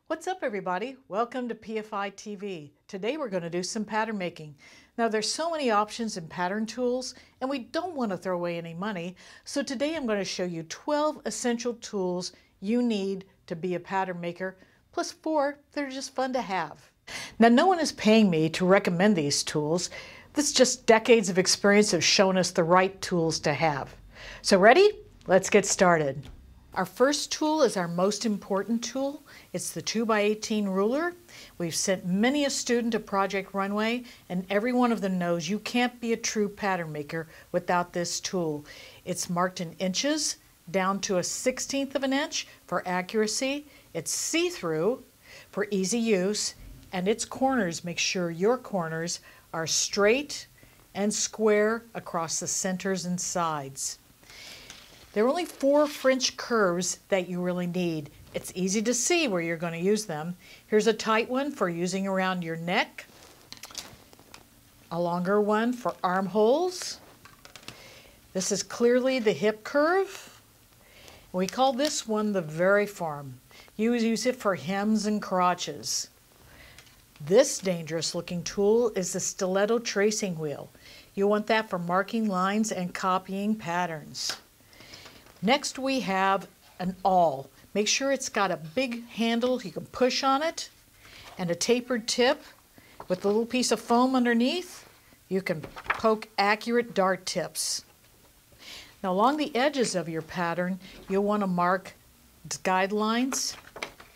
What's up, everybody? Welcome to PFI TV. Today we're going to do some pattern making. Now there's so many options in pattern tools and we don't want to throw away any money, so today I'm going to show you 12 essential tools you need to be a pattern maker, plus 4 that are just fun to have. Now no one is paying me to recommend these tools. This is just decades of experience have shown us the right tools to have. So ready? Let's get started. Our first tool is our most important tool. It's the 2x18 ruler. We've sent many a student to Project Runway, and every one of them knows you can't be a true pattern maker without this tool. It's marked in inches down to a 1/16 of an inch for accuracy. It's see-through for easy use, and its corners make sure your corners are straight and square across the centers and sides. There are only 4 French curves that you really need. It's easy to see where you're going to use them. Here's a tight one for using around your neck, a longer one for armholes. This is clearly the hip curve. We call this one the variform. You use it for hems and crotches. This dangerous looking tool is the stiletto tracing wheel. You want that for marking lines and copying patterns. Next we have an awl. Make sure it's got a big handle you can push on it and a tapered tip with a little piece of foam underneath. You can poke accurate dart tips. Now along the edges of your pattern you'll want to mark guidelines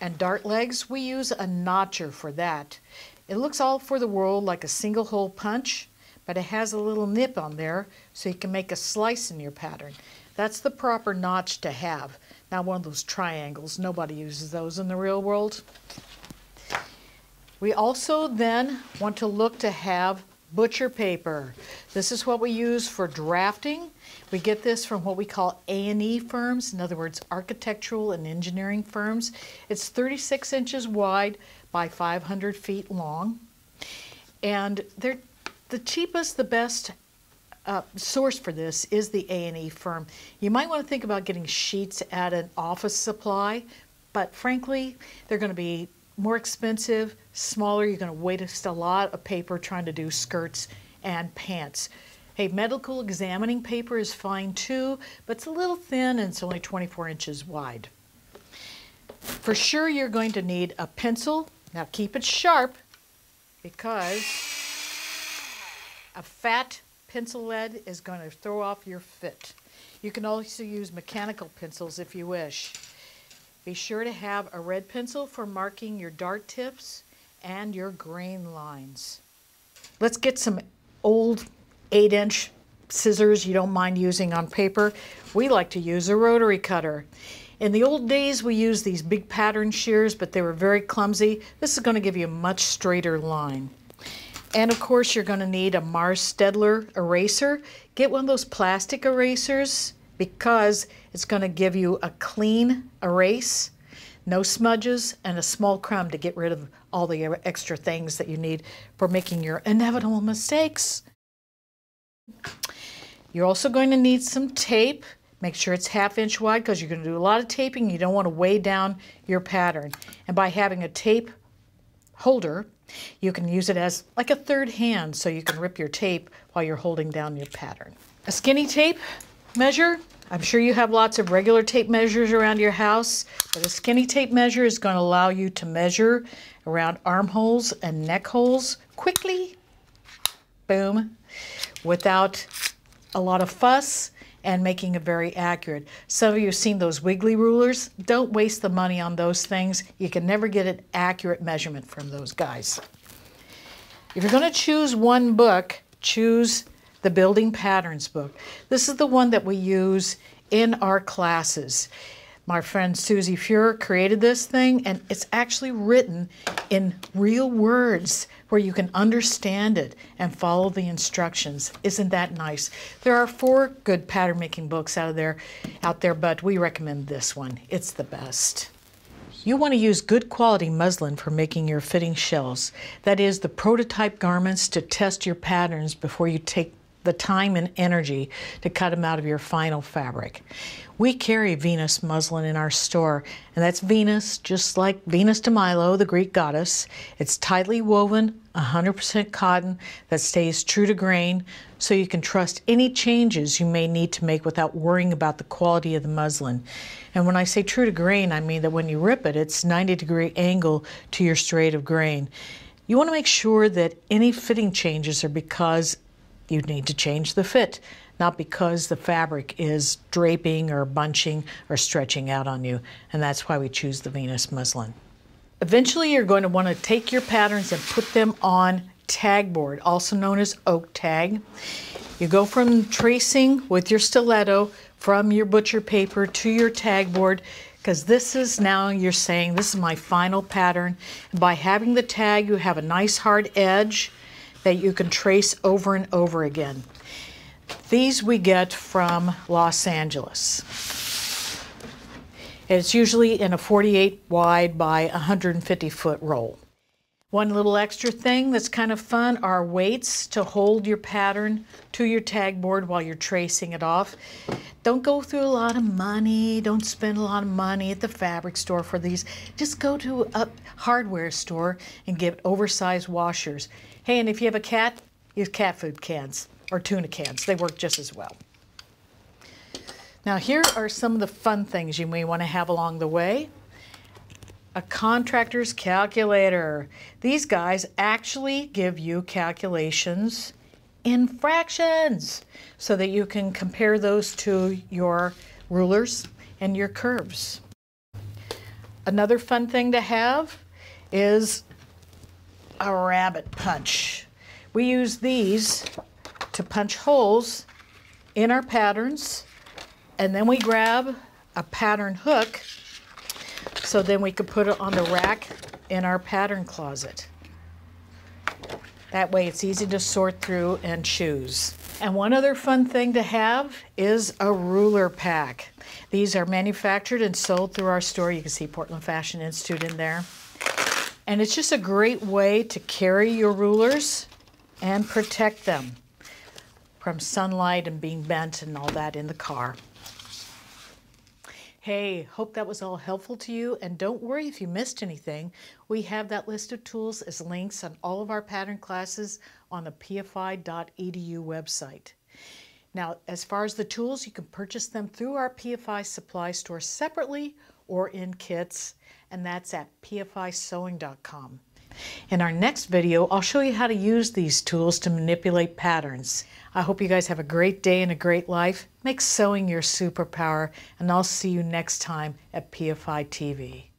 and dart legs. We use a notcher for that. It looks all for the world like a single hole punch, but it has a little nip on there so you can make a slice in your pattern. That's the proper notch to have, not one of those triangles. Nobody uses those in the real world. We also then want to look to have butcher paper. This is what we use for drafting. We get this from what we call A&E firms, in other words, architectural and engineering firms. It's 36 inches wide by 500 feet long. And they're the cheapest, the best source for this is the A&E firm. You might want to think about getting sheets at an office supply, but frankly, they're going to be more expensive, smaller. You're going to waste a lot of paper trying to do skirts and pants. Hey, medical examining paper is fine too, but it's a little thin and it's only 24 inches wide. For sure, you're going to need a pencil. Now keep it sharp because a fat pencil lead is going to throw off your fit. You can also use mechanical pencils if you wish. Be sure to have a red pencil for marking your dart tips and your grain lines. Let's get some old 8-inch scissors you don't mind using on paper. We like to use a rotary cutter. In the old days we used these big pattern shears, but they were very clumsy. This is going to give you a much straighter line. And of course you're going to need a Mars Stedler eraser. Get one of those plastic erasers because it's going to give you a clean erase, no smudges, and a small crumb to get rid of all the extra things that you need for making your inevitable mistakes. You're also going to need some tape. Make sure it's 1/2 inch wide because you're going to do a lot of taping. You don't want to weigh down your pattern. And by having a tape holder, you can use it as like a third hand so you can rip your tape while you're holding down your pattern. A skinny tape measure. I'm sure you have lots of regular tape measures around your house, but a skinny tape measure is going to allow you to measure around armholes and neck holes quickly, boom, without a lot of fuss and making it very accurate. Some of you have seen those wiggly rulers. Don't waste the money on those things. You can never get an accurate measurement from those guys. If you're going to choose one book, choose the Building Patterns book. This is the one that we use in our classes. My friend Susie Fuhrer created this thing, and it's actually written in real words where you can understand it and follow the instructions. Isn't that nice? There are 4 good pattern making books out there, but we recommend this one. It's the best. You want to use good quality muslin for making your fitting shells. That is, the prototype garments to test your patterns before you take the time and energy to cut them out of your final fabric. We carry Venus muslin in our store, and that's Venus, just like Venus de Milo, the Greek goddess. It's tightly woven, 100% cotton that stays true to grain, so you can trust any changes you may need to make without worrying about the quality of the muslin. And when I say true to grain, I mean that when you rip it, it's 90-degree angle to your straight of grain. You want to make sure that any fitting changes are because you need to change the fit, not because the fabric is draping or bunching or stretching out on you. And that's why we choose the Venus muslin. Eventually, you're going to want to take your patterns and put them on tag board, also known as oak tag. You go from tracing with your stiletto from your butcher paper to your tag board, because this is now you're saying, this is my final pattern. And by having the tag, you have a nice hard edge that you can trace over and over again. These we get from Los Angeles. It's usually in a 48 wide by 150 foot roll. One little extra thing that's kind of fun are weights to hold your pattern to your tag board while you're tracing it off. Don't go through a lot of money. Don't spend a lot of money at the fabric store for these. Just go to a hardware store and get oversized washers. Hey, and if you have a cat, use cat food cans or tuna cans. They work just as well. Now here are some of the fun things you may want to have along the way. A contractor's calculator. These guys actually give you calculations in fractions so that you can compare those to your rulers and your curves. Another fun thing to have is a rabbit punch. We use these to punch holes in our patterns, and then we grab a pattern hook so then we could put it on the rack in our pattern closet. That way it's easy to sort through and choose. And one other fun thing to have is a ruler pack. These are manufactured and sold through our store. You can see Portland Fashion Institute in there. And it's just a great way to carry your rulers and protect them from sunlight and being bent and all that in the car. Hey, hope that was all helpful to you, and don't worry if you missed anything. We have that list of tools as links on all of our pattern classes on the pfi.edu website. Now, as far as the tools, you can purchase them through our PFI supply store separately or in kits, and that's at pfisewing.com. In our next video, I'll show you how to use these tools to manipulate patterns. I hope you guys have a great day and a great life. Make sewing your superpower, and I'll see you next time at PFI TV.